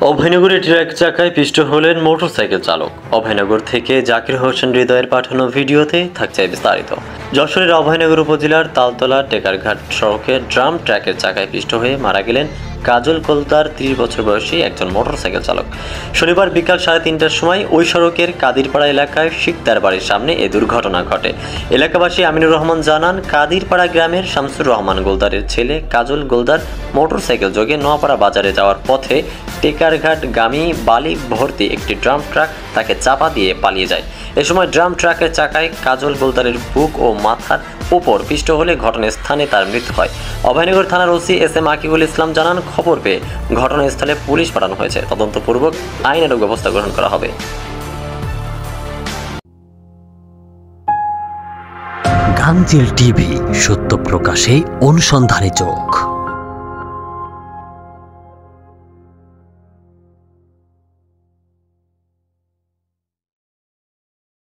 অভয়নগরে truck চাকায় পিষ্ট হলেন মোটরসাইকেল চালক। অভয়নগর থেকে জাকির হোসেন হৃদয়ের পাঠানো ভিডিওতে থাকছে বিস্তারিত। যশোরের অভয়নগর উপজেলার তালতলা টেকারঘাট সড়কে ড্রাম ট্রাকের চাকায় পিষ্ট হয়ে মারা গেলেন কাজল কলতার 30 বছর বয়সী একজন মোটরসাইকেল চালক। শনিবার বিকাল 3:30টার সময় ওই সড়কের কাদিরপাড়া এলাকায় শিকদার বাড়ির সামনে এ দুর্ঘটনা ঘটে। এলাকাবাসী আমিনুর রহমান জানান, কাদিরপাড়া গ্রামের শামসুর রহমান গোলদারের ছেলে কাজল গোলদার মোটরসাইকেল যোগে নোয়াপাড়া বাজারে যাওয়ার পথে টেকারঘাট গামী বালি ভর্তি একটি ড্রাম ট্রাক তাকে চাপা দিয়ে পালিয়ে যায়। এ সময় ড্রাম ট্রাকের চাকায় কাজল গোলদারের বুক ও মাথার উপর পিষ্ট হলে ঘটনাস্থানে তার মৃত্যু হয়। অভয়নগর থানার ওসি এস.এম. আকিবুল ইসলাম জানান, খবর পেয়ে ঘটনাস্থলে পুলিশ পাঠানো হয়েছে। তদন্তপূর্বক আইনানুগ ব্যবস্থা গ্রহণ করা হবে। গাংচিল টিভি, সত্য প্রকাশে অনুসন্ধানী চোখ।